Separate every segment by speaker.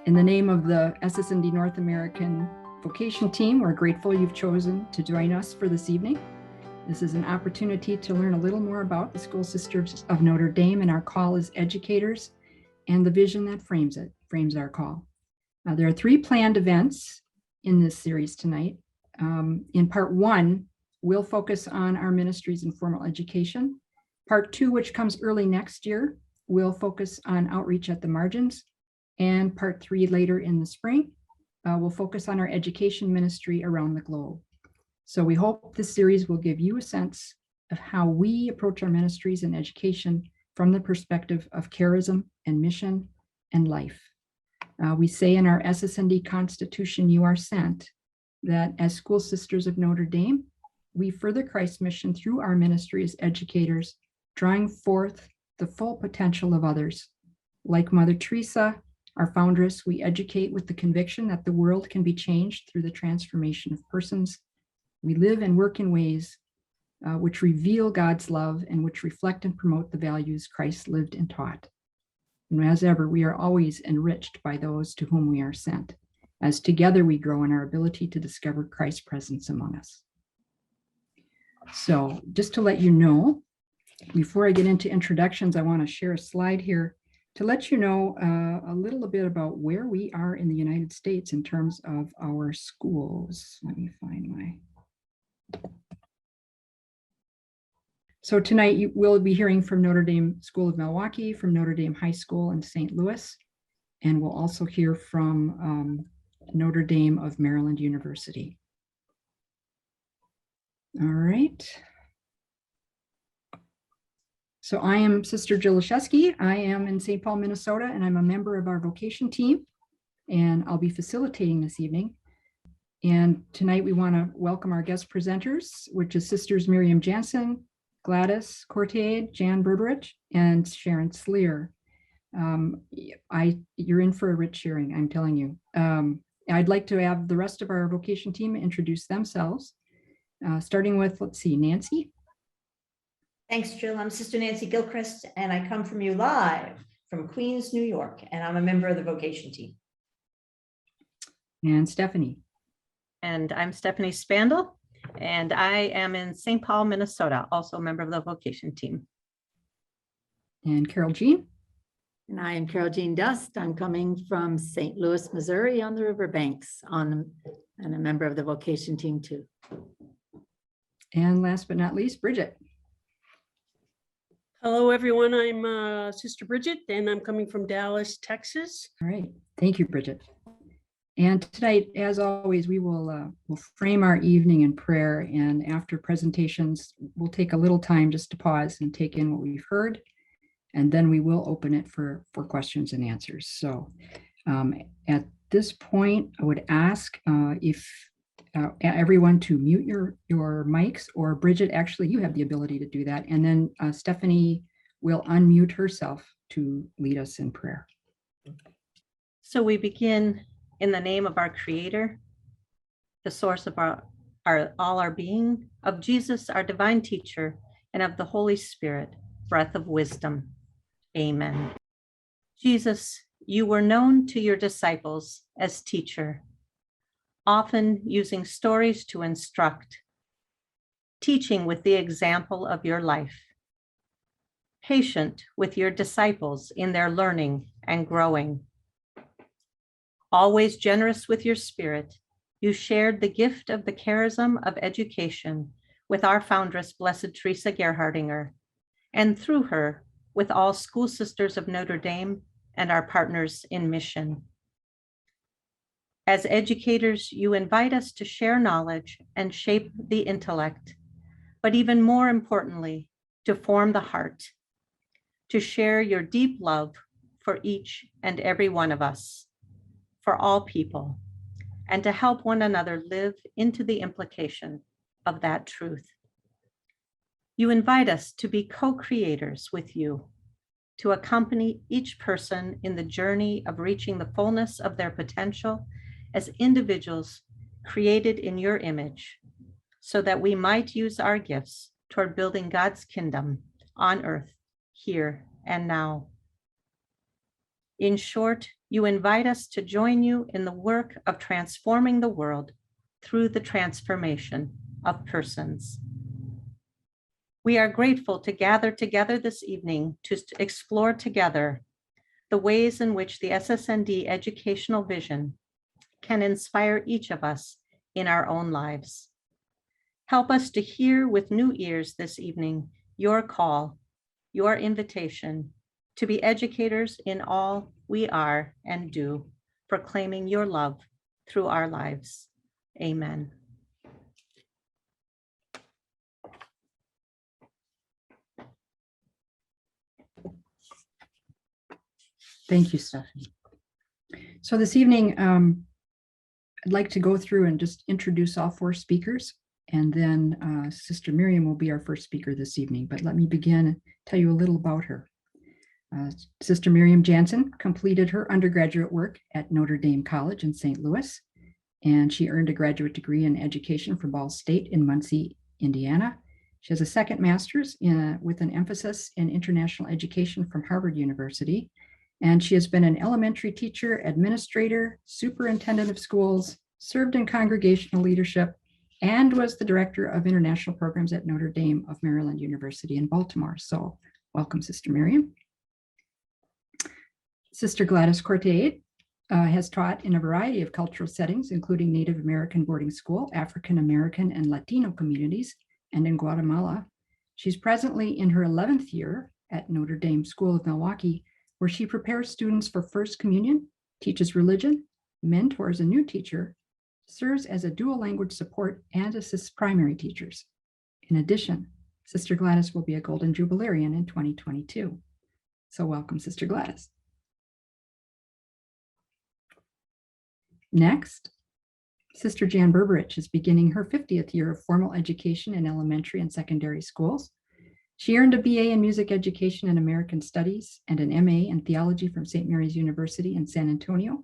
Speaker 1: In the name of the SSND North American Vocation team, we're grateful you've chosen to join us for this evening. This is an opportunity to learn a little more about the School Sisters of Notre Dame and our call as educators and the vision that frames our call. There are 3 planned events in this series tonight. In part 1, we'll focus on our ministries in formal education. Part 2, which comes early next year, will focus on outreach at the margins. And part 3 later in the spring, we'll focus on our education ministry around the globe. So we hope this series will give you a sense of how we approach our ministries and education from the perspective of charism and mission and life. We say in our SSND Constitution, you are sent, that as School Sisters of Notre Dame, we further Christ's mission through our ministry as educators, drawing forth the full potential of others. Like Mother Teresa, our foundress, we educate with the conviction that the world can be changed through the transformation of persons. We live and work in ways which reveal God's love and which reflect and promote the values Christ lived and taught. And as ever, we are always enriched by those to whom we are sent, as together we grow in our ability to discover Christ's presence among us. So just to let you know, before I get into introductions, I want to share a slide here to let you know a little bit about where we are in the United States in terms of our schools. Let me find my... So tonight you will be hearing from Notre Dame School of Milwaukee, from Notre Dame High School in St. Louis, and we'll also hear from Notre Dame of Maryland University. All right. So I am Sister Jill Leszewski. I am in St. Paul, Minnesota, and I'm a member of our Vocation team, and I'll be facilitating this evening. And tonight we want to welcome our guest presenters, which is Sisters Miriam Jansen, Gladys Courtier, Jan Berberich, and Sharon Sleer. You're in for a rich hearing, I'm telling you. I'd like to have the rest of our Vocation team introduce themselves, starting with, let's see, Nancy.
Speaker 2: Thanks, Jill. I'm Sister Nancy Gilchrist, and I come from you live from Queens, New York, and I'm a member of the Vocation team.
Speaker 1: And Stephanie.
Speaker 3: And I'm Stephanie Spandel, and I am in St. Paul, Minnesota, also a member of the Vocation team.
Speaker 1: And Carol Jean.
Speaker 4: And I am Carol Jean Dust. I'm coming from St. Louis, Missouri on the riverbanks, and a member of the Vocation team too.
Speaker 1: And last but not least, Bridget.
Speaker 5: Hello, everyone. I'm Sister Bridget, and I'm coming from Dallas, Texas.
Speaker 1: All right. Thank you, Bridget. And tonight, as always, we will we'll frame our evening in prayer. And after presentations, we'll take a little time just to pause and take in what we've heard. And then we will open it for questions and answers. So at this point, I would ask if everyone to mute your mics, or Bridget, actually, you have the ability to do that. And then Stephanie will unmute herself to lead us in prayer.
Speaker 3: So we begin in the name of our Creator, the source of all our being, of Jesus, our divine teacher, and of the Holy Spirit, breath of wisdom. Amen. Jesus, you were known to your disciples as teacher, often using stories to instruct, teaching with the example of your life, patient with your disciples in their learning and growing. Always generous with your spirit, you shared the gift of the charism of education with our foundress, Blessed Teresa Gerhardinger, and through her, with all School Sisters of Notre Dame and our partners in mission. As educators, you invite us to share knowledge and shape the intellect, but even more importantly, to form the heart, to share your deep love for each and every one of us, for all people, and to help one another live into the implication of that truth. You invite us to be co-creators with you, to accompany each person in the journey of reaching the fullness of their potential as individuals created in your image, so that we might use our gifts toward building God's kingdom on earth, here and now. In short, you invite us to join you in the work of transforming the world through the transformation of persons. We are grateful to gather together this evening to explore together the ways in which the SSND educational vision can inspire each of us in our own lives. Help us to hear with new ears this evening your call, your invitation to be educators in all we are and do, proclaiming your love through our lives. Amen.
Speaker 1: Thank you, Stephanie. So this evening, I'd like to go through and just introduce all four speakers, and then Sister Miriam will be our first speaker this evening. But let me begin and tell you a little about her. Sister Miriam Jansen completed her undergraduate work at Notre Dame College in St. Louis, and she earned a graduate degree in education from Ball State in Muncie, Indiana. She has a second master's with an emphasis in international education from Harvard University. And she has been an elementary teacher, administrator, superintendent of schools, served in congregational leadership, and was the director of international programs at Notre Dame of Maryland University in Baltimore. So welcome, Sister Miriam. Sister Gladys Corte has taught in a variety of cultural settings, including Native American boarding school, African American and Latino communities, and in Guatemala. She's presently in her 11th year at Notre Dame School of Milwaukee, where she prepares students for First Communion, teaches religion, mentors a new teacher, serves as a dual language support, and assists primary teachers. In addition, Sister Gladys will be a Golden Jubilarian in 2022. So welcome, Sister Gladys. Next, Sister Jan Berberich is beginning her 50th year of formal education in elementary and secondary schools. She earned a BA in music education and American studies and an MA in theology from St. Mary's University in San Antonio.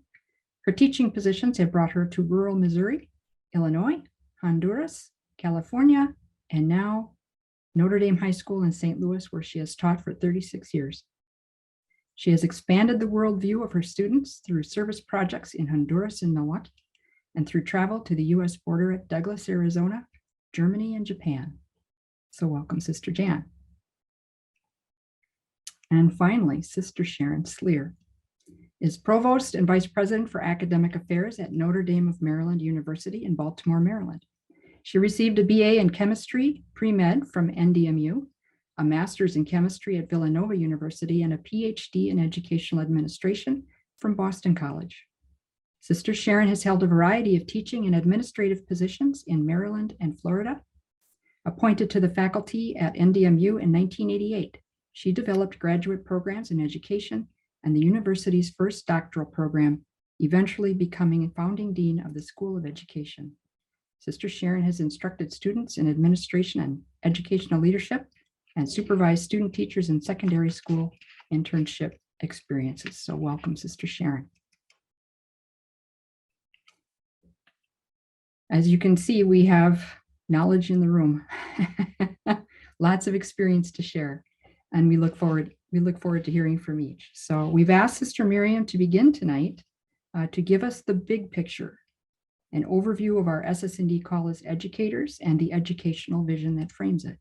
Speaker 1: Her teaching positions have brought her to rural Missouri, Illinois, Honduras, California, and now Notre Dame High School in St. Louis, where she has taught for 36 years. She has expanded the worldview of her students through service projects in Honduras and Milwaukee, and through travel to the US border at Douglas, Arizona, Germany, and Japan. So welcome, Sister Jan. And finally, Sister Sharon Sleer is Provost and Vice President for Academic Affairs at Notre Dame of Maryland University in Baltimore, Maryland. She received a BA in Chemistry, Pre-Med from NDMU, a Master's in Chemistry at Villanova University, and a PhD in Educational Administration from Boston College. Sister Sharon has held a variety of teaching and administrative positions in Maryland and Florida. Appointed to the faculty at NDMU in 1988, she developed graduate programs in education and the university's first doctoral program, eventually becoming founding dean of the School of Education. Sister Sharon has instructed students in administration and educational leadership and supervised student teachers in secondary school internship experiences. So welcome, Sister Sharon. As you can see, we have knowledge in the room, lots of experience to share, and we look forward to hearing from each. So we've asked Sister Miriam to begin tonight to give us the big picture, an overview of our SSND call as educators and the educational vision that frames it.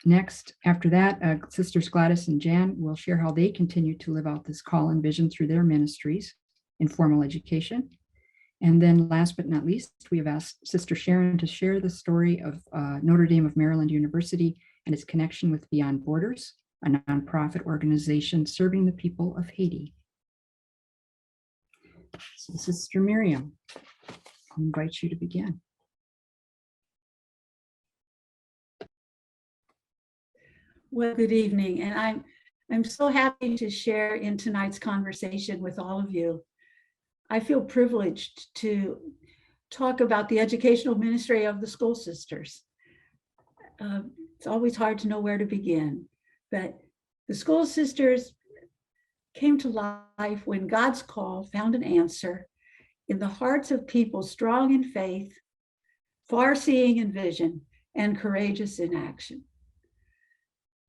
Speaker 1: Next, after that, Sisters Gladys and Jan will share how they continue to live out this call and vision through their ministries in formal education. And then last but not least, we have asked Sister Sharon to share the story of Notre Dame of Maryland University and its connection with Beyond Borders, a nonprofit organization serving the people of Haiti. So Sister Miriam, I invite you to begin.
Speaker 6: Well, good evening, and I'm so happy to share in tonight's conversation with all of you. I feel privileged to talk about the educational ministry of the School Sisters. It's always hard to know where to begin, but the School Sisters came to life when God's call found an answer in the hearts of people strong in faith, far-seeing in vision, and courageous in action.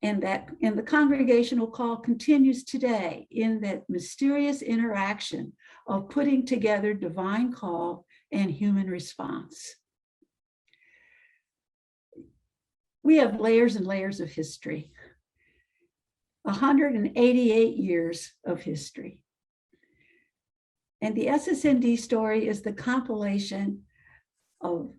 Speaker 6: And the congregational call continues today in that mysterious interaction of putting together divine call and human response. We have layers and layers of history, 188 years of history. And the SSND story is the compilation of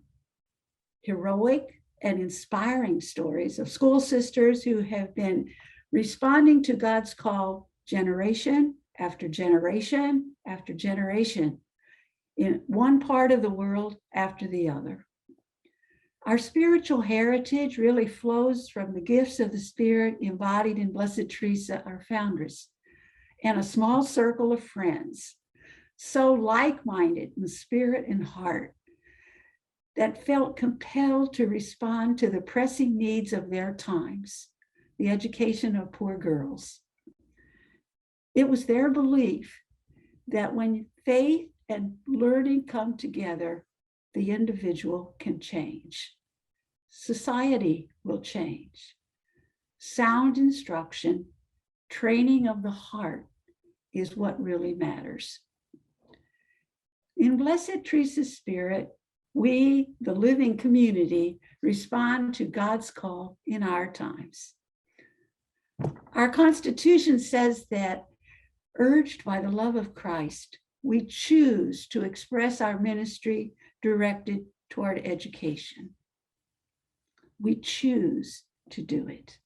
Speaker 6: heroic and inspiring stories of school sisters who have been responding to God's call generation after generation after generation in one part of the world after the other. Our spiritual heritage really flows from the gifts of the Spirit embodied in Blessed Teresa, our foundress, and a small circle of friends, so like-minded in spirit and heart, that felt compelled to respond to the pressing needs of their times, the education of poor girls. It was their belief that when faith and learning come together, the individual can change. Society will change. Sound instruction, training of the heart is what really matters. In Blessed Teresa's spirit, we, the living community, respond to God's call in our times. Our Constitution says that, urged by the love of Christ, we choose to express our ministry directed toward education. We choose to do it.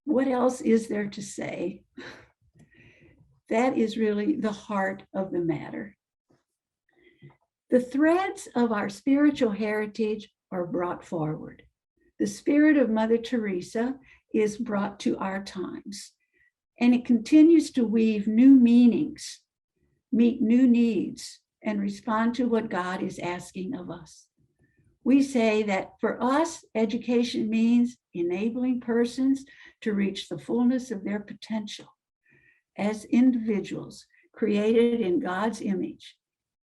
Speaker 6: What else is there to say? That is really the heart of the matter. The threads of our spiritual heritage are brought forward. The spirit of Mother Teresa is brought to our times, and it continues to weave new meanings, meet new needs, and respond to what God is asking of us. We say that for us, education means enabling persons to reach the fullness of their potential as individuals created in God's image,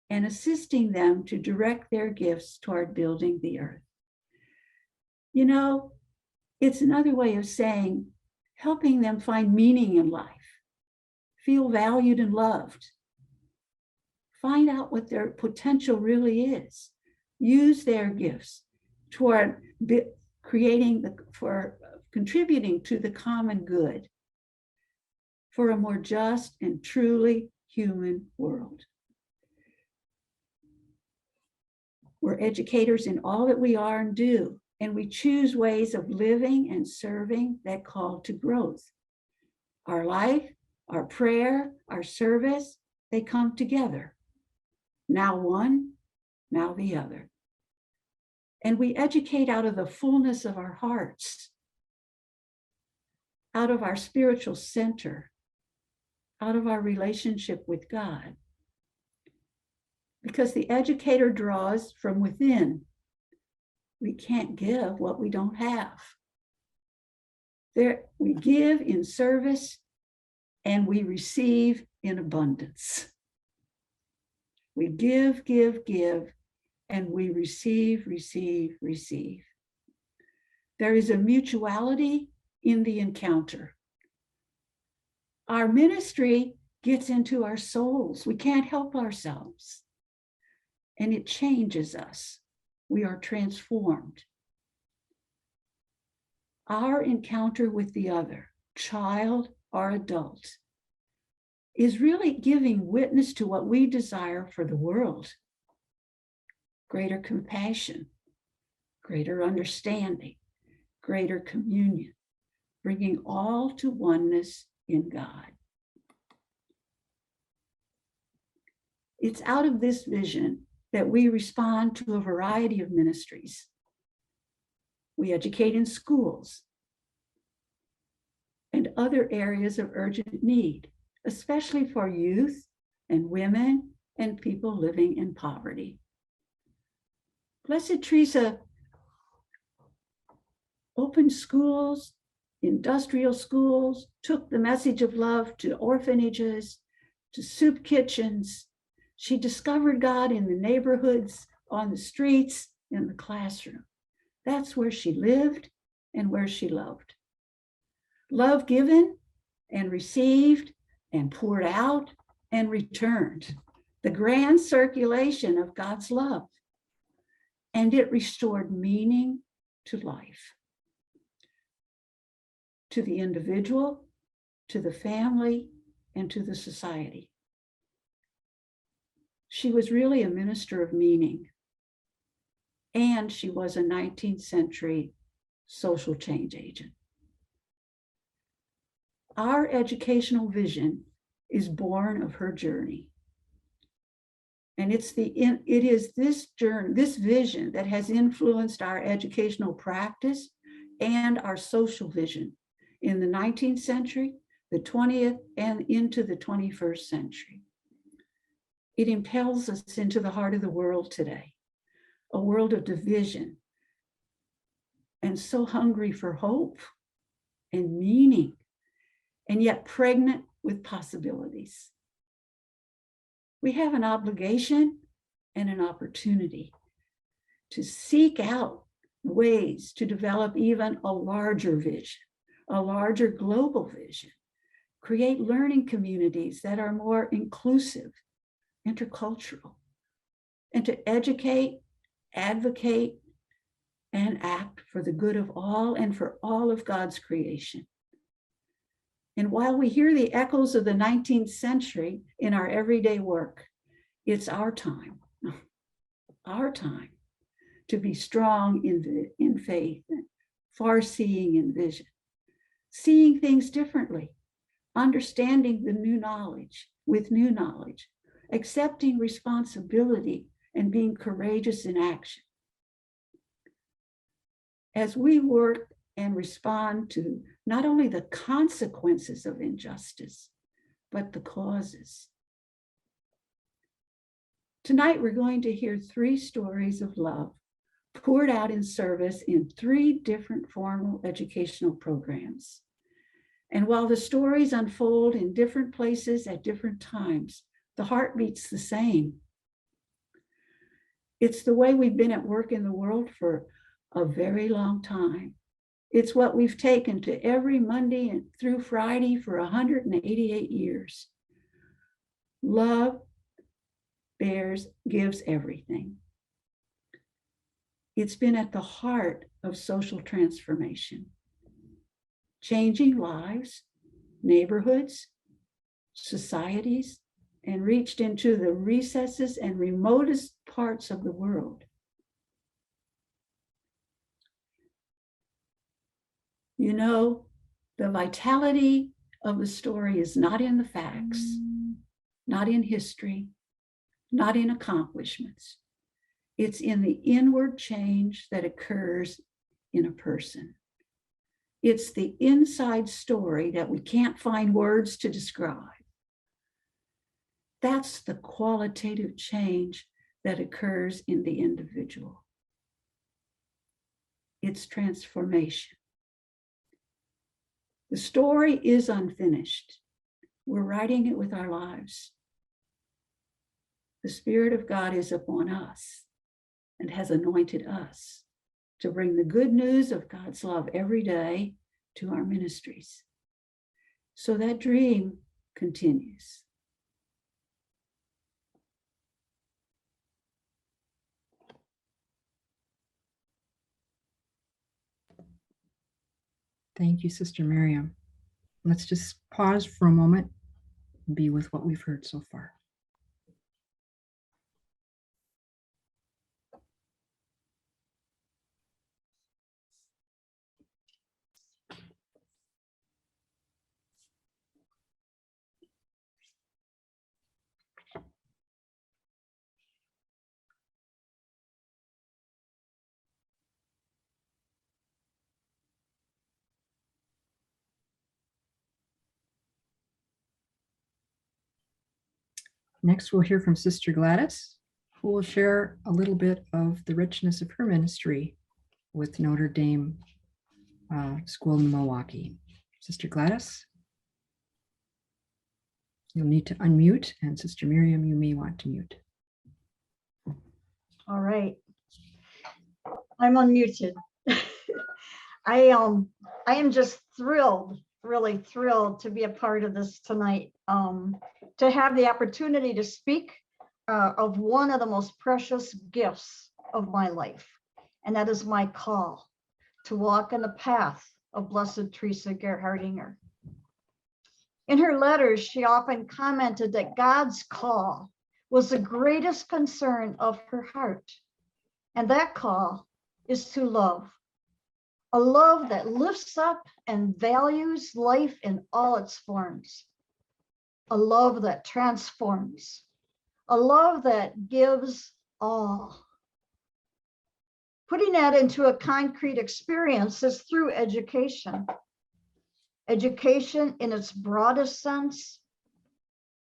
Speaker 6: and assisting them to direct their gifts toward building the earth. You know, it's another way of saying helping them find meaning in life, feel valued and loved, find out what their potential really is, use their gifts toward contributing to the common good for a more just and truly human world. We're educators in all that we are and do, and we choose ways of living and serving that call to growth. Our life, our prayer, our service, they come together. Now one, now the other. And we educate out of the fullness of our hearts, out of our spiritual center, out of our relationship with God. Because the educator draws from within. We can't give what we don't have. We give in service and we receive in abundance. We give, and we receive. There is a mutuality in the encounter. Our ministry gets into our souls. We can't help ourselves. And it changes us. We are transformed. Our encounter with the other, child or adult, is really giving witness to what we desire for the world. Greater compassion, greater understanding, greater communion, bringing all to oneness in God. It's out of this vision that we respond to a variety of ministries. We educate in schools and other areas of urgent need, especially for youth and women and people living in poverty. Blessed Teresa opened schools, industrial schools, took the message of love to orphanages, to soup kitchens. She discovered God in the neighborhoods, on the streets, in the classroom. That's where she lived and where she loved. Love given and received and poured out and returned. The grand circulation of God's love. And it restored meaning to life, to the individual, to the family, and to the society. She was really a minister of meaning, and she was a 19th century social change agent. Our educational vision is born of her journey. And it is this journey, this vision that has influenced our educational practice and our social vision in the 19th century, the 20th, and into the 21st century. It impels us into the heart of the world today, a world of division, and so hungry for hope and meaning, and yet pregnant with possibilities. We have an obligation and an opportunity to seek out ways to develop even a larger vision, a larger global vision, create learning communities that are more inclusive, intercultural, and to educate, advocate, and act for the good of all and for all of God's creation. And while we hear the echoes of the 19th century in our everyday work, it's our time to be strong in faith, far-seeing in vision, seeing things differently, understanding the new knowledge with new knowledge, accepting responsibility and being courageous in action. As we work and respond to not only the consequences of injustice, but the causes. Tonight, we're going to hear 3 stories of love poured out in service in 3 different formal educational programs. And while the stories unfold in different places at different times, the heart beats the same. It's the way we've been at work in the world for a very long time. It's what we've taken to every Monday and through Friday for 188 years. Love gives everything. It's been at the heart of social transformation, changing lives, neighborhoods, societies, and reached into the recesses and remotest parts of the world. You know, the vitality of the story is not in the facts, not in history, not in accomplishments. It's in the inward change that occurs in a person. It's the inside story that we can't find words to describe. That's the qualitative change that occurs in the individual. It's transformation. The story is unfinished. We're writing it with our lives. The Spirit of God is upon us and has anointed us to bring the good news of God's love every day to our ministries. So that dream continues.
Speaker 1: Thank you, Sister Miriam. Let's just pause for a moment and be with what we've heard so far. Next, we'll hear from Sister Gladys, who will share a little bit of the richness of her ministry with Notre Dame School in Milwaukee. Sister Gladys, you'll need to unmute, and Sister Miriam, you may want to mute.
Speaker 7: All right. I'm unmuted. I am just thrilled, really thrilled to be a part of this tonight. To have the opportunity to speak of one of the most precious gifts of my life, and that is my call to walk in the path of Blessed Teresa Gerhardinger. In her letters, she often commented that God's call was the greatest concern of her heart, and that call is to love. A love that lifts up and values life in all its forms. A love that transforms. A love that gives all. Putting that into a concrete experience is through education. Education in its broadest sense,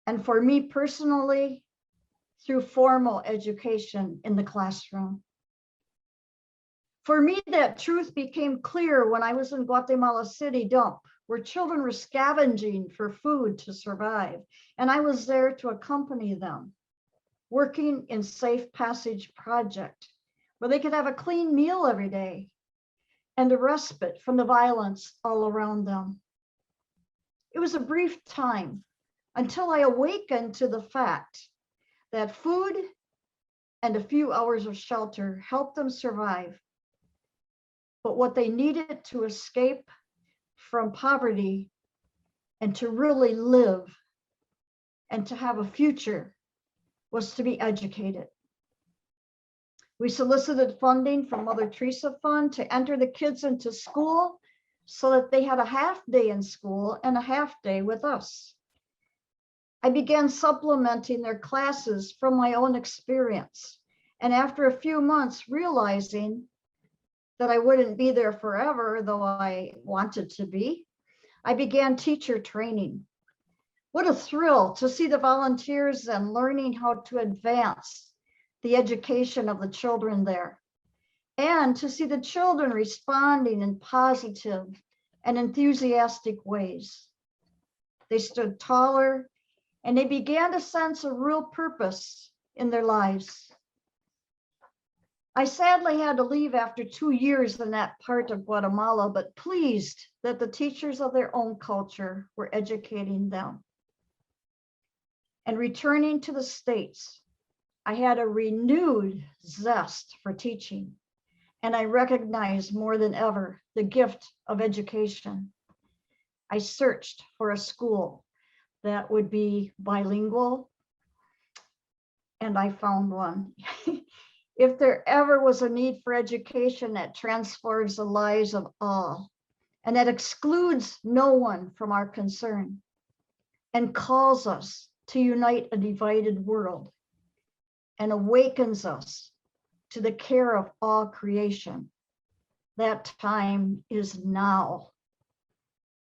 Speaker 7: and for me personally, through formal education in the classroom. For me, that truth became clear when I was in Guatemala City dump, where children were scavenging for food to survive, and I was there to accompany them, working in Safe Passage Project, where they could have a clean meal every day and a respite from the violence all around them. It was a brief time until I awakened to the fact that food and a few hours of shelter helped them survive. But what they needed to escape from poverty and to really live and to have a future was to be educated. We solicited funding from Mother Teresa Fund to enter the kids into school so that they had a half day in school and a half day with us. I began supplementing their classes from my own experience. And after a few months, realizing that I wouldn't be there forever, though I wanted to be, I began teacher training. What a thrill to see the volunteers and learning how to advance the education of the children there, and to see the children responding in positive and enthusiastic ways. They stood taller and they began to sense a real purpose in their lives. I sadly had to leave after 2 years in that part of Guatemala, but pleased that the teachers of their own culture were educating them. And returning to the States, I had a renewed zest for teaching, and I recognized more than ever the gift of education. I searched for a school that would be bilingual, and I found one. If there ever was a need for education that transforms the lives of all, and that excludes no one from our concern, and calls us to unite a divided world, and awakens us to the care of all creation, that time is now.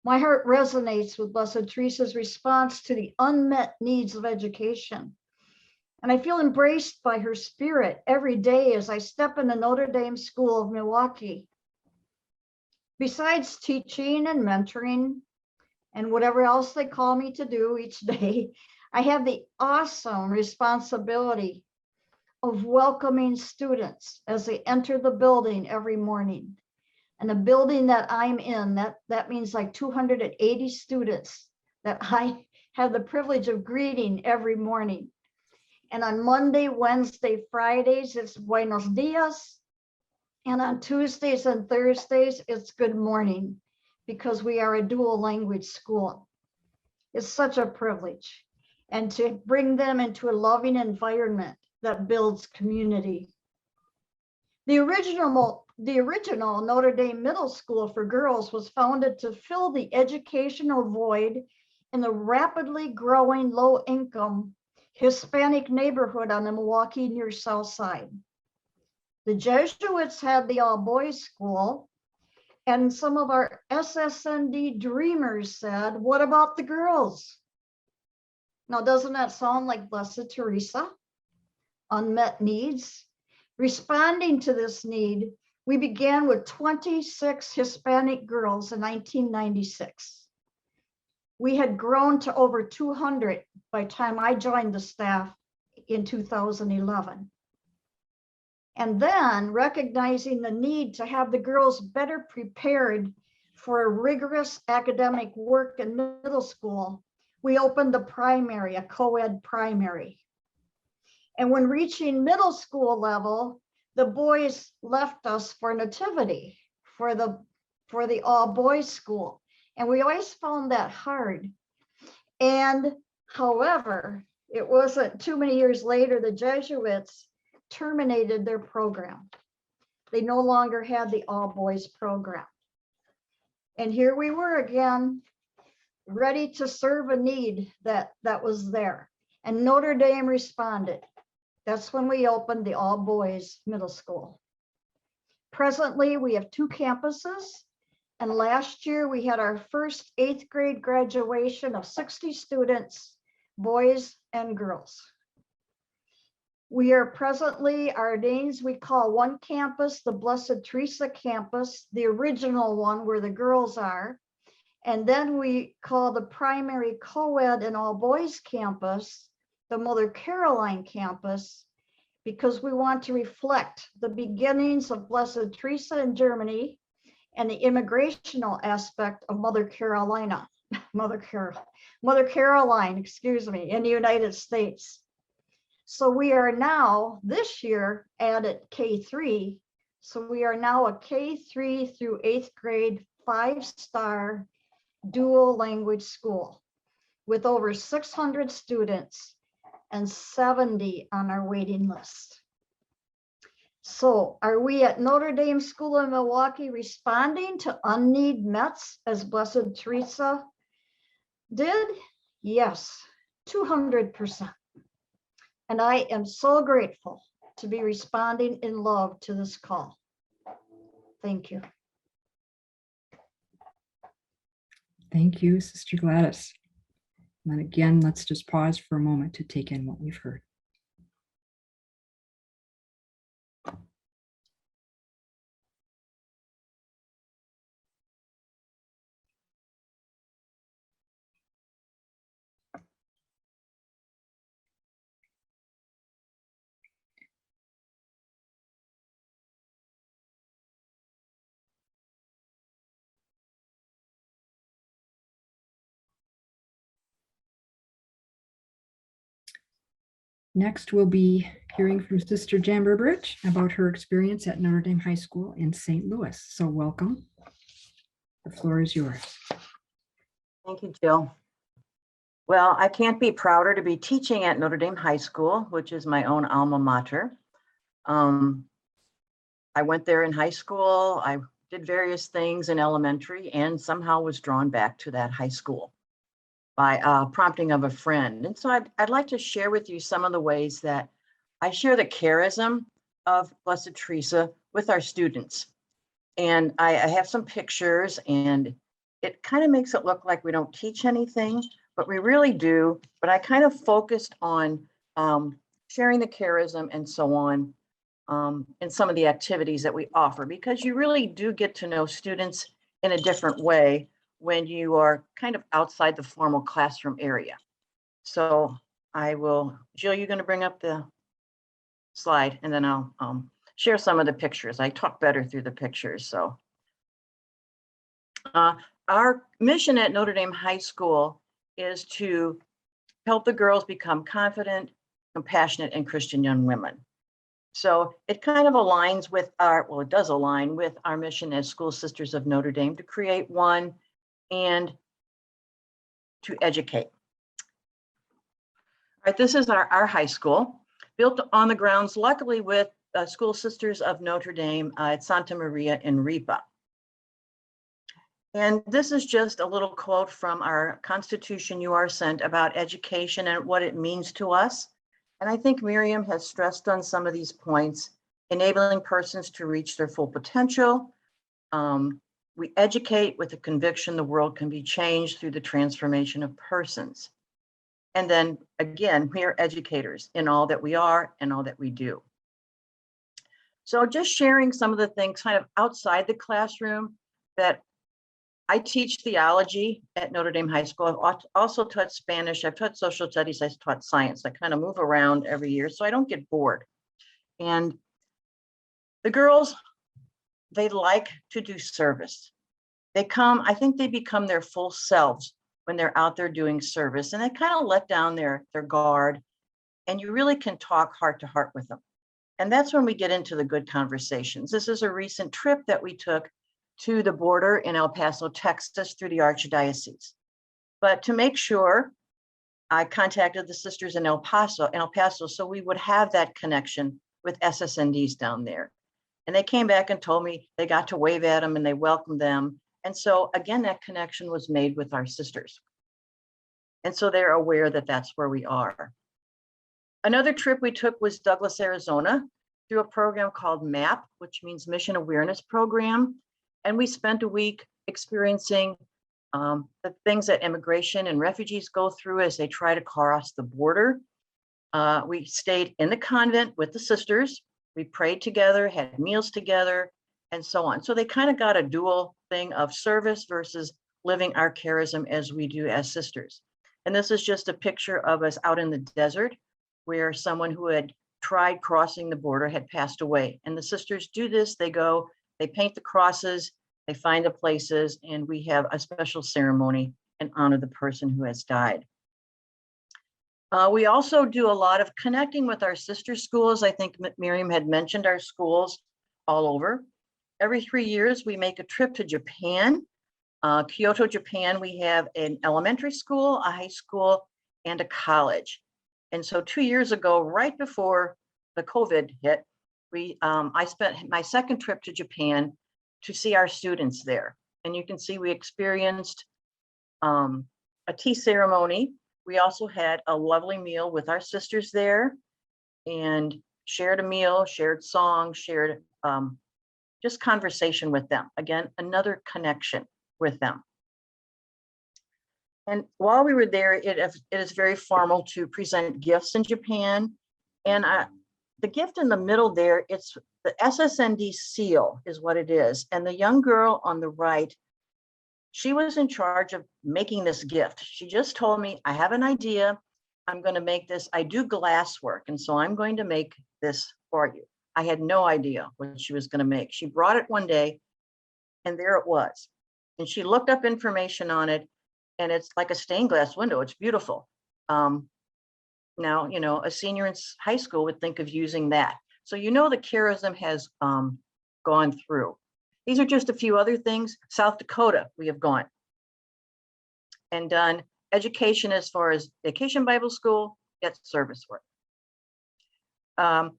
Speaker 7: My heart resonates with Blessed Teresa's response to the unmet needs of education. And I feel embraced by her spirit every day as I step in the Notre Dame School of Milwaukee. Besides teaching and mentoring and whatever else they call me to do each day, I have the awesome responsibility of welcoming students as they enter the building every morning. And the building that I'm in, that means like 280 students that I have the privilege of greeting every morning. And on Monday, Wednesday, Fridays, it's buenos dias. And on Tuesdays and Thursdays, it's good morning, because we are a dual language school. It's such a privilege. And to bring them into a loving environment that builds community. The original Notre Dame Middle School for Girls was founded to fill the educational void in the rapidly growing low-income Hispanic neighborhood on the Milwaukee near South Side. The Jesuits had the all-boys school, and some of our SSND dreamers said, what about the girls? Now, doesn't that sound like Blessed Teresa? Unmet needs. Responding to this need, we began with 26 Hispanic girls in 1996. We had grown to over 200 by the time I joined the staff in 2011. And then recognizing the need to have the girls better prepared for a rigorous academic work in middle school, we opened the primary, a co-ed primary. And when reaching middle school level, the boys left us for nativity, for the all boys school. And we always found that hard. And however, it wasn't too many years later, the Jesuits terminated their program. They no longer had the all boys program. And here we were again, ready to serve a need that was there. And Notre Dame responded. That's when we opened the all boys middle school. Presently, we have 2 campuses. And last year we had our first 8th grade graduation of 60 students, boys and girls. We are presently, our names, we call one campus the Blessed Teresa campus, the original one where the girls are. And then we call the primary co-ed and all boys campus the Mother Caroline campus, because we want to reflect the beginnings of Blessed Teresa in Germany and the immigrational aspect of Mother Caroline, excuse me, in the United States. So we are now this year added K3. So we are now a K3 through 8th grade 5-star dual language school with over 600 students and 70 on our waiting list. So are we at Notre Dame School in Milwaukee responding to unneed Mets as Blessed Teresa did? Yes, 200%. And I am so grateful to be responding in love to this call. Thank you.
Speaker 1: Thank you, Sister Gladys. And then again, let's just pause for a moment to take in what we've heard. Next, we'll be hearing from Sister Jan Burbridge about her experience at Notre Dame High School in St. Louis. So welcome. The floor is yours.
Speaker 8: Thank you, Jill. Well, I can't be prouder to be teaching at Notre Dame High School, which is my own alma mater. I went there in high school. I did various things in elementary and somehow was drawn back to that high school by prompting of a friend. And so I'd like to share with you some of the ways that I share the charism of Blessed Teresa with our students. And I have some pictures, and it kind of makes it look like we don't teach anything, but we really do. But I kind of focused on sharing the charism and so on in some of the activities that we offer, because you really do get to know students in a different way when you are kind of outside the formal classroom area. So I will, Jill, you're going to bring up the slide, and then I'll share some of the pictures. I talk better through the pictures. So our mission at Notre Dame High School is to help the girls become confident, compassionate, and Christian young women. So it kind of aligns with our, well, it does align with our mission as School Sisters of Notre Dame to create one and to educate. All right, this is our high school, built on the grounds, luckily, with School Sisters of Notre Dame at Santa Maria in Ripa. And this is just a little quote from our Constitution You Are Sent about education and what it means to us. And I think Miriam has stressed on some of these points, enabling persons to reach their full potential. We educate with the conviction the world can be changed through the transformation of persons. And then again, we are educators in all that we are and all that we do. So just sharing some of the things kind of outside the classroom that I teach theology at Notre Dame High School. I've also taught Spanish. I've taught social studies. I've taught science. I kind of move around every year so I don't get bored. And The girls, they like to do service. I think they become their full selves when they're out there doing service, and they kind of let down their guard, and you really can talk heart to heart with them. And that's when we get into the good conversations. This is a recent trip that we took to the border in El Paso, Texas, through the Archdiocese. But to make sure, I contacted the sisters in El Paso, so we would have that connection with SSNDs down there. And they came back and told me they got to wave at them and they welcomed them. And so again, that connection was made with our sisters. And so they're aware that that's where we are. Another trip we took was Douglas, Arizona, through a program called MAP, which means Mission Awareness Program. And we spent a week experiencing the things that immigration and refugees go through as they try to cross the border. We stayed in the convent with the sisters. We prayed together, had meals together, and so on. So they kind of got a dual thing of service versus living our charism as we do as sisters. And this is just a picture of us out in the desert where someone who had tried crossing the border had passed away. And the sisters do this, they go, they paint the crosses, they find the places, and we have a special ceremony and honor the person who has died. We also do a lot of connecting with our sister schools. I think Miriam had mentioned our schools all over. Every 3 years, we make a trip to Japan. Kyoto, Japan, we have an elementary school, a high school, and a college. And so 2 years ago, right before the COVID hit, I spent my second trip to Japan to see our students there. And you can see we experienced a tea ceremony. We also had a lovely meal with our sisters there and shared a meal, shared songs, shared just conversation with them. Again, another connection with them. And while we were there, it is very formal to present gifts in Japan. And the gift in the middle there, it's the SSND seal is what it is. And the young girl on the right, she was in charge of making this gift. She just told me, I have an idea. I'm going to make this. I do glass work. And so I'm going to make this for you. I had no idea what she was going to make. She brought it one day and there it was. And she looked up information on it. And it's like a stained glass window. It's beautiful. Now, you know, a senior in high school would think of using that. So, you know, the charism has gone through. These are just a few other things. South Dakota, we have gone and done education as far as Vacation Bible School, get service work.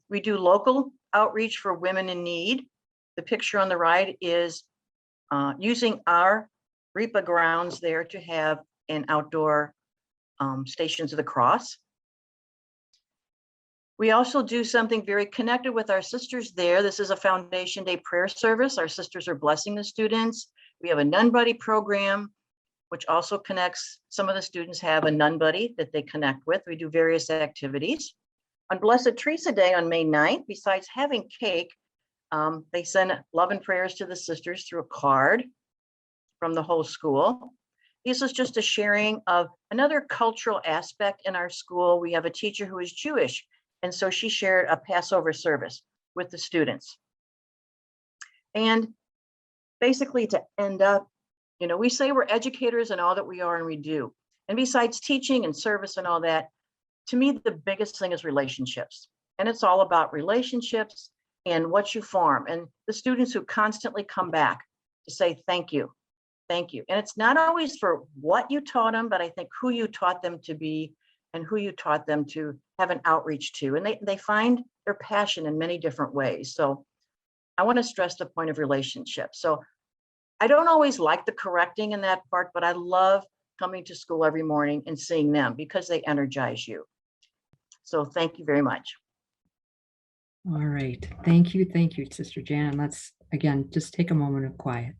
Speaker 8: We do local outreach for women in need. The picture on the right is using our REPA grounds there to have an outdoor Stations of the Cross. We also do something very connected with our sisters there. This is a Foundation Day prayer service. Our sisters are blessing the students. We have a Nun Buddy program, which also connects. Some of the students have a Nun Buddy that they connect with. We do various activities. On Blessed Teresa Day on May 9th, besides having cake, they send love and prayers to the sisters through a card from the whole school. This is just a sharing of another cultural aspect in our school. We have a teacher who is Jewish, and so she shared a Passover service with the students. And basically to end up, you know, we say we're educators and all that we are and we do. And besides teaching and service and all that, to me, the biggest thing is relationships. And it's all about relationships and what you form. And the students who constantly come back to say, thank you. Thank you. And it's not always for what you taught them, but I think who you taught them to be and who you taught them to have an outreach to. And they find their passion in many different ways. So I want to stress the point of relationship. So I don't always like the correcting in that part, but I love coming to school every morning and seeing them because they energize you. So thank you very much.
Speaker 1: All right. Thank you, Sister Jan. Let's, again, just take a moment of quiet.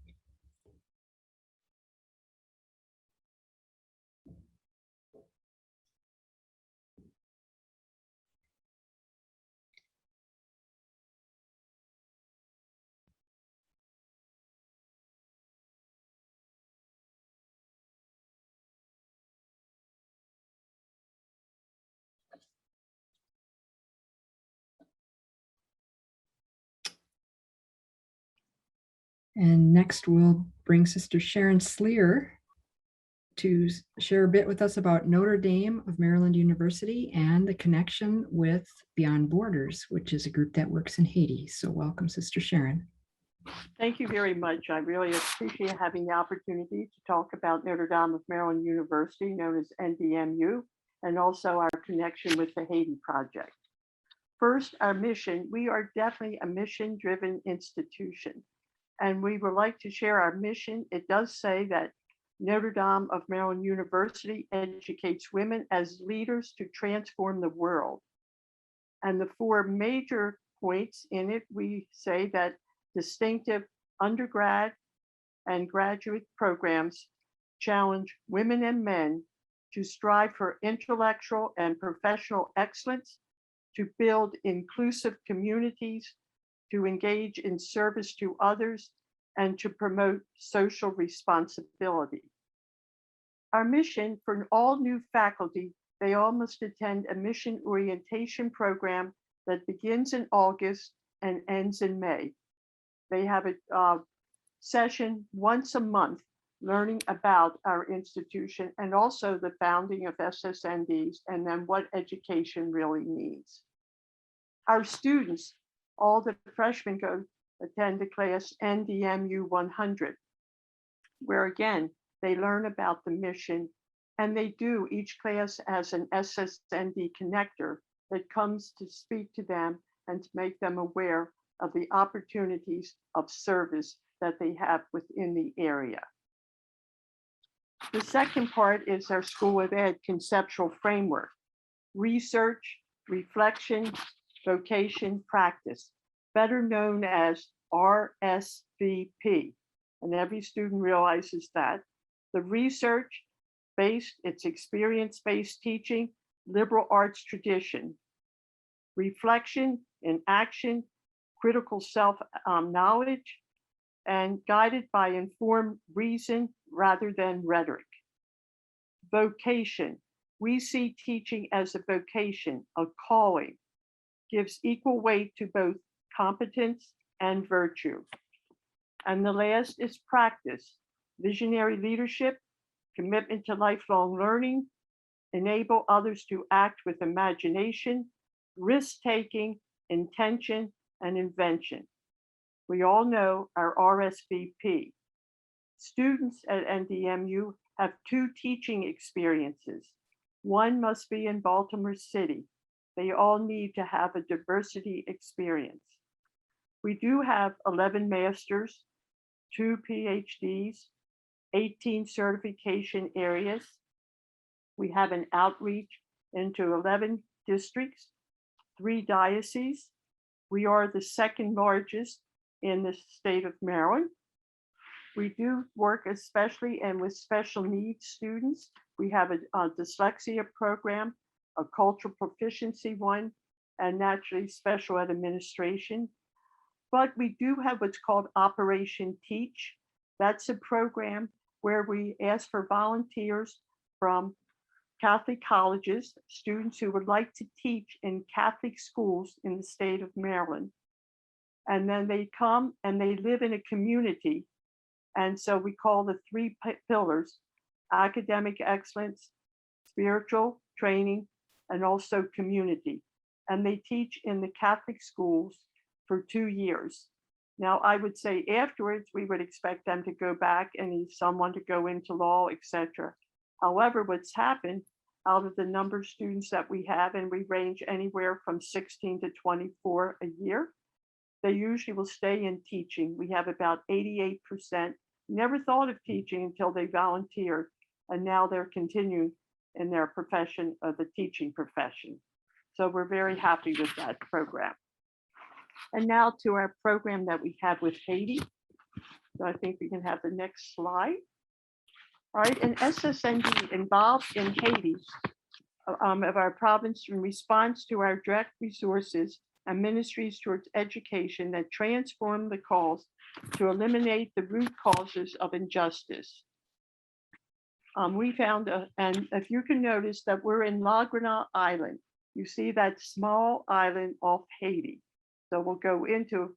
Speaker 1: And next we'll bring Sister Sharon Sleer to share a bit with us about Notre Dame of Maryland University and the connection with Beyond Borders, which is a group that works in Haiti. So welcome, Sister Sharon.
Speaker 9: Thank you very much. I really appreciate having the opportunity to talk about Notre Dame of Maryland University, known as NDMU, and also our connection with the Haiti Project. First, our mission. We are definitely a mission-driven institution, and we would like to share our mission. It does say that Notre Dame of Maryland University educates women as leaders to transform the world. And the four major points in it, we say that distinctive undergrad and graduate programs challenge women and men to strive for intellectual and professional excellence, to build inclusive communities, to engage in service to others, and to promote social responsibility. Our mission for all new faculty, they all must attend a mission orientation program that begins in August and ends in May. They have a session once a month learning about our institution and also the founding of SSNDs and then what education really means. Our students, all the freshmen go attend the class NDMU 100, where again, they learn about the mission, and they do, each class has an SSND connector that comes to speak to them and to make them aware of the opportunities of service that they have within the area. The second part is our School of Ed conceptual framework: research, reflection, vocation, practice, better known as RSVP. And every student realizes that. The research-based, it's experience-based teaching, liberal arts tradition, reflection in action, critical self-knowledge, and guided by informed reason rather than rhetoric. Vocation, we see teaching as a vocation, a calling, gives equal weight to both competence and virtue. And the last is practice, visionary leadership, commitment to lifelong learning, enable others to act with imagination, risk-taking, intention, and invention. We all know our RSVP. Students at NDMU have two teaching experiences. One must be in Baltimore City. They all need to have a diversity experience. We do have 11 masters, 2 PhDs, 18 certification areas. We have an outreach into 11 districts, 3 dioceses. We are the second largest in the state of Maryland. We do work especially and with special needs students. We have a dyslexia program, a cultural proficiency one, and naturally special ed administration. But we do have what's called Operation Teach. That's a program where we ask for volunteers from Catholic colleges, students who would like to teach in Catholic schools in the state of Maryland. And then they come and they live in a community. And so we call the 3 pillars: academic excellence, spiritual training, and also community. And they teach in the Catholic schools for 2 years. Now, I would say afterwards, we would expect them to go back and need someone to go into law, etc. However, what's happened out of the number of students that we have, and we range anywhere from 16 to 24 a year, they usually will stay in teaching. We have about 88% never thought of teaching until they volunteered, and now they're continuing in their profession of the teaching profession. So we're very happy with that program. And now to our program that we have with Haiti. So I think we can have the next slide. All right, and SSND involved in Haiti of our province in response to our direct resources and ministries towards education that transform the calls to eliminate the root causes of injustice. We found, and if you can notice that we're in La Grenade Island, you see that small island off Haiti. So we'll go into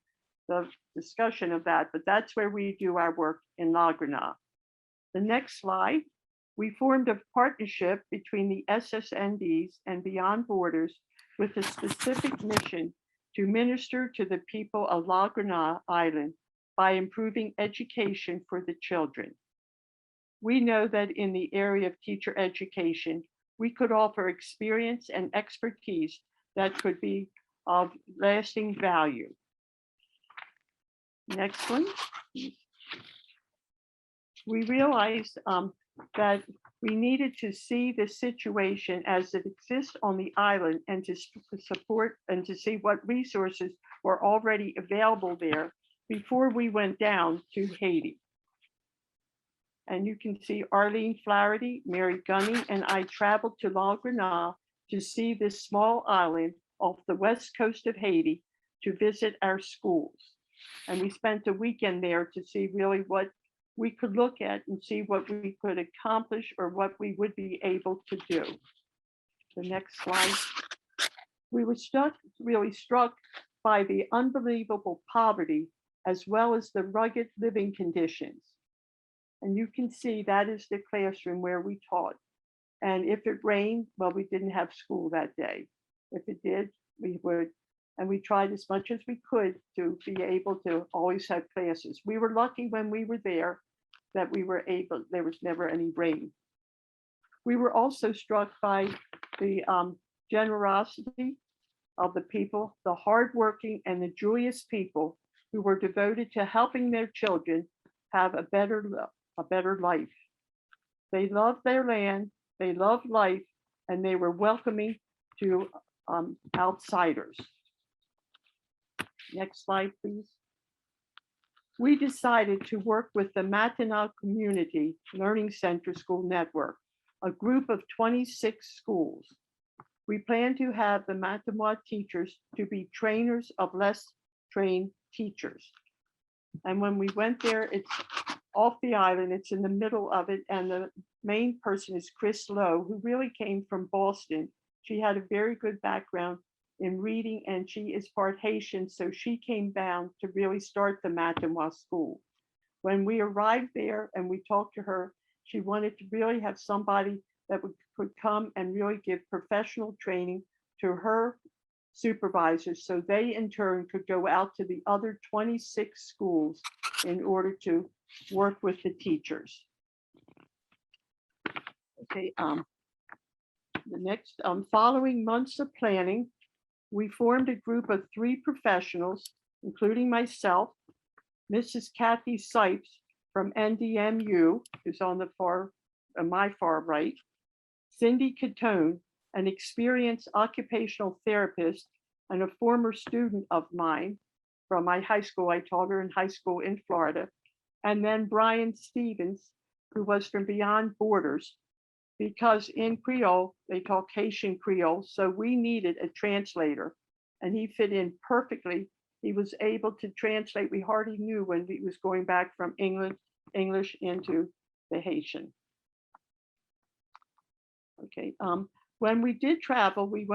Speaker 9: the discussion of that, but that's where we do our work in La Grenade. The next slide, we formed a partnership between the SSNDs and Beyond Borders with a specific mission to minister to the people of La Grenade Island by improving education for the children. We know that in the area of teacher education, we could offer experience and expertise that could be of lasting value. Next one. We realized that we needed to see the situation as it exists on the island and to support and to see what resources were already available there before we went down to Haiti. And you can see Arlene Flaherty, Mary Gunning, and I traveled to La Grenade to see this small island off the west coast of Haiti to visit our schools. And we spent a weekend there to see really what we could look at and see what we could accomplish or what we would be able to do. The next slide. We were really struck by the unbelievable poverty as well as the rugged living conditions. And you can see that is the classroom where we taught. And if it rained, well, we didn't have school that day. If it did, we would. And we tried as much as we could to be able to always have classes. We were lucky when we were there that we were able, there was never any rain. We were also struck by the generosity of the people, the hardworking and the joyous people who were devoted to helping their children have a better life. They loved their land, they loved life, and they were welcoming to outsiders. Next slide, please. We decided to work with the Matinal Community Learning Center School Network, a group of 26 schools. We plan to have the Matinal teachers to be trainers of less trained teachers. And when we went there, it's off the island, it's in the middle of it, and the main person is Chris Lowe, who really came from Boston. She had a very good background in reading, and she is part Haitian, so she came down to really start the Matinois school. When we arrived there and we talked to her, she wanted to really have somebody that could come and really give professional training to her supervisors, so they in turn could go out to the other 26 schools in order to work with the teachers. Okay, the next, following months of planning, we formed a group of 3 professionals, including myself, Mrs. Kathy Sipes from NDMU, who's on the my far right, Cindy Catone, an experienced occupational therapist and a former student of mine from my high school. I taught her in high school in Florida. And then Brian Stevens, who was from Beyond Borders, because in Creole, they talk Haitian Creole. So we needed a translator, and he fit in perfectly. He was able to translate. We hardly knew when he was going back from English into the Haitian. Okay, when we did travel, we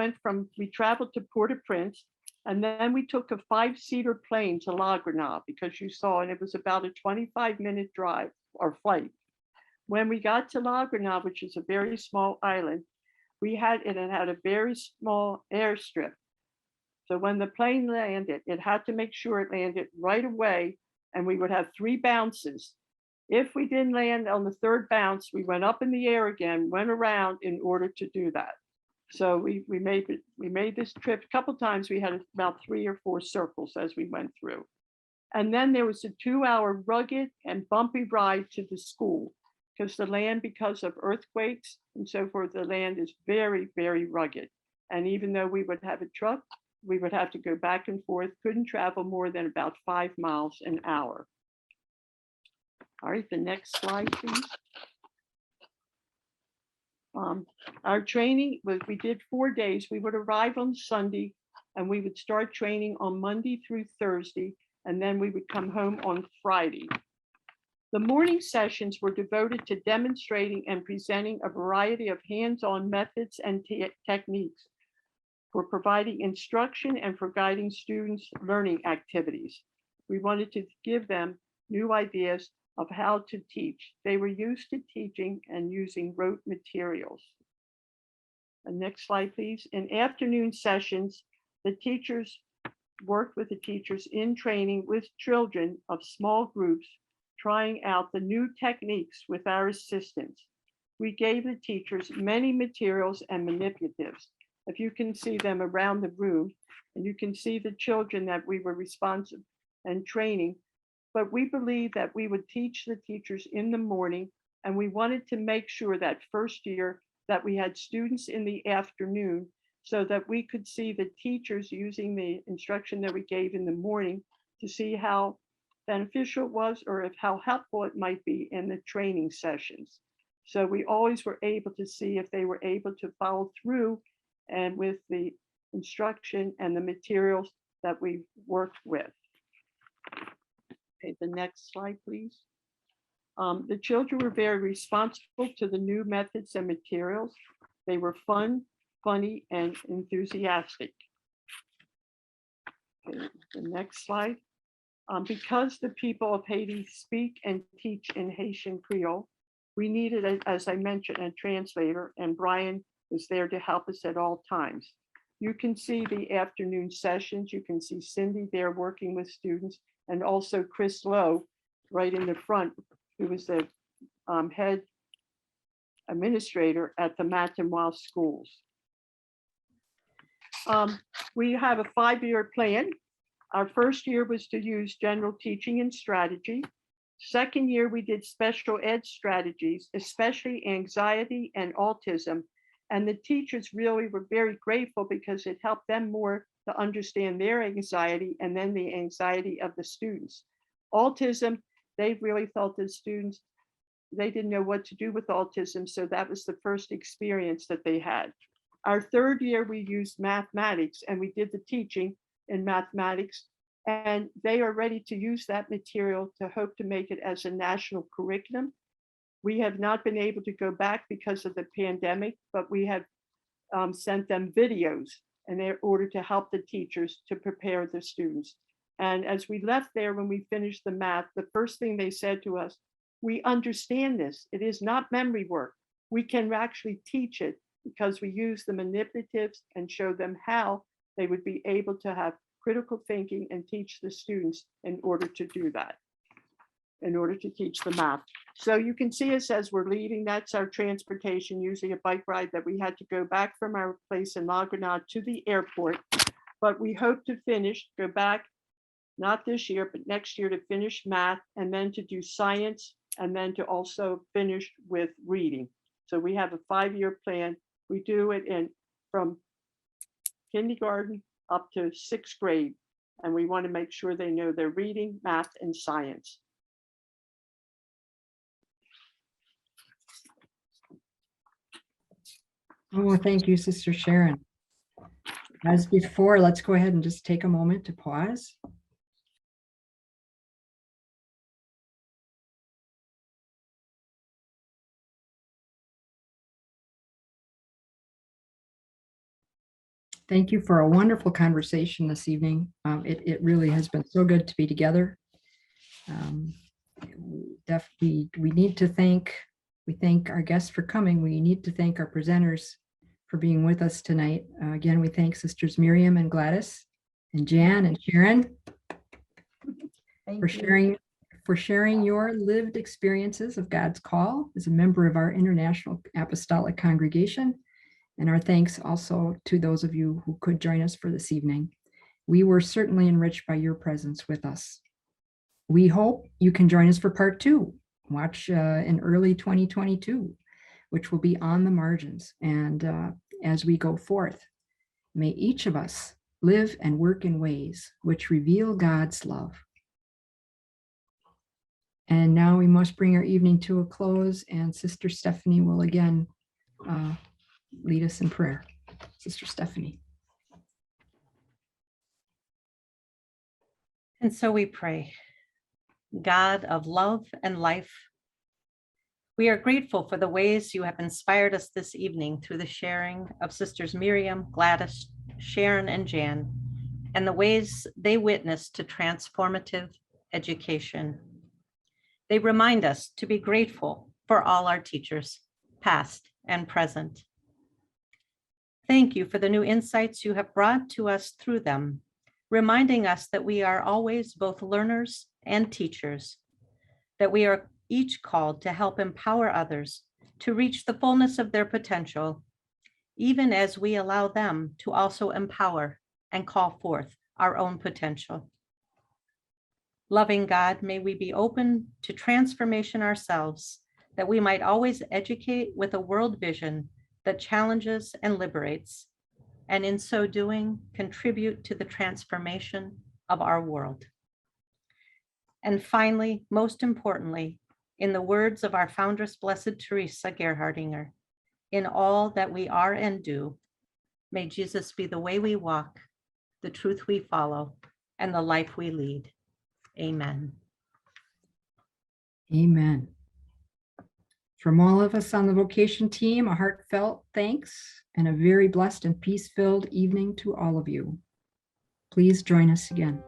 Speaker 9: traveled to Port-au-Prince, and then we took a 5-seater plane to La Grenade, because you saw, and it was about a 25-minute drive or flight. When we got to La Grenade, which is a very small island, it had a very small airstrip. So when the plane landed, it had to make sure it landed right away, and we would have 3 bounces. If we didn't land on the 3rd bounce, we went up in the air again, went around in order to do that. So we made this trip a couple times. We had about 3 or 4 circles as we went through. And then there was a 2-hour rugged and bumpy ride to the school, because the land, because of earthquakes and so forth, the land is very, very rugged. And even though we would have a truck, we would have to go back and forth, couldn't travel more than about 5 miles an hour. All right, the next slide, please. Our training we did 4 days. We would arrive on Sunday, and we would start training on Monday through Thursday, and then we would come home on Friday. The morning sessions were devoted to demonstrating and presenting a variety of hands-on methods and techniques for providing instruction and for guiding students' learning activities. We wanted to give them new ideas of how to teach. They were used to teaching and using rote materials. And next slide, please. In afternoon sessions, the teachers worked with the teachers in training with children of small groups, trying out the new techniques with our assistants. We gave the teachers many materials and manipulatives. If you can see them around the room, and you can see the children that we were responsive and training, but we believe that we would teach the teachers in the morning, and we wanted to make sure that first year that we had students in the afternoon so that we could see the teachers using the instruction that we gave in the morning to see how beneficial it was or if how helpful it might be in the training sessions. So we always were able to see if they were able to follow through and with the instruction and the materials that we worked with. Okay, the next slide, please. The children were very responsible to the new methods and materials. They were fun, funny, and enthusiastic. Okay, the next slide. Because the people of Haiti speak and teach in Haitian Creole, we needed, as I mentioned, a translator, and Brian was there to help us at all times. You can see the afternoon sessions. You can see Cindy there working with students, and also Chris Lowe right in the front, who was the head administrator at the Matanois schools. We have a 5-year plan. Our first year was to use general teaching and strategy. Second year, we did special ed strategies, especially anxiety and autism. And the teachers really were very grateful because it helped them more to understand their anxiety and then the anxiety of the students. Autism, they really felt the students, they didn't know what to do with autism. So that was the first experience that they had. Our third year, we used mathematics and we did the teaching in mathematics, and they are ready to use that material to hope to make it as a national curriculum. We have not been able to go back because of the pandemic, but we have sent them videos in order to help the teachers to prepare the students. And as we left there, when we finished the math, the first thing they said to us, we understand this. It is not memory work. We can actually teach it because we use the manipulatives and show them how they would be able to have critical thinking and teach the students in order to do that, in order to teach the math. So you can see us as we're leaving. That's our transportation, usually a bike ride that we had to go back from our place in La Grenade to the airport. But we hope to finish, go back, not this year, but next year to finish math and then to do science and then to also finish with reading. So we have a 5-year plan. We do it from kindergarten up to 6th grade. And we want to make sure they know their reading, math, and science.
Speaker 1: Oh, thank you, Sister Sharon. As before, let's go ahead and just take a moment to pause. Thank you for a wonderful conversation this evening. It really has been so good to be together. Definitely, we need to thank our guests for coming. We need to thank our presenters for being with us tonight. Again, we thank Sisters Miriam and Gladys and Jan and Sharon for sharing your lived experiences of God's call as a member of our International Apostolic Congregation. And our thanks also to those of you who could join us for this evening. We were certainly enriched by your presence with us. We hope you can join us for part 2. Watch in early 2022, which will be on the margins. And as we go forth, may each of us live and work in ways which reveal God's love. And now we must bring our evening to a close, and Sister Stephanie will again lead us in prayer. Sister Stephanie.
Speaker 3: And so we pray. God of love and life, we are grateful for the ways you have inspired us this evening through the sharing of Sisters Miriam, Gladys, Sharon, and Jan. and the ways they witness to transformative education. They remind us to be grateful for all our teachers, past and present. Thank you for the new insights you have brought to us through them, reminding us that we are always both learners and teachers, that we are each called to help empower others to reach the fullness of their potential, even as we allow them to also empower and call forth our own potential. Loving God, may we be open to transformation ourselves, that we might always educate with a world vision that challenges and liberates, and in so doing, contribute to the transformation of our world. And finally, most importantly, in the words of our foundress, Blessed Teresa Gerhardinger, in all that we are and do, may Jesus be the way we walk, the truth we follow, and the life we lead. Amen.
Speaker 1: Amen. From all of us on the Vocation team, a heartfelt thanks and a very blessed and peace-filled evening to all of you. Please join us again.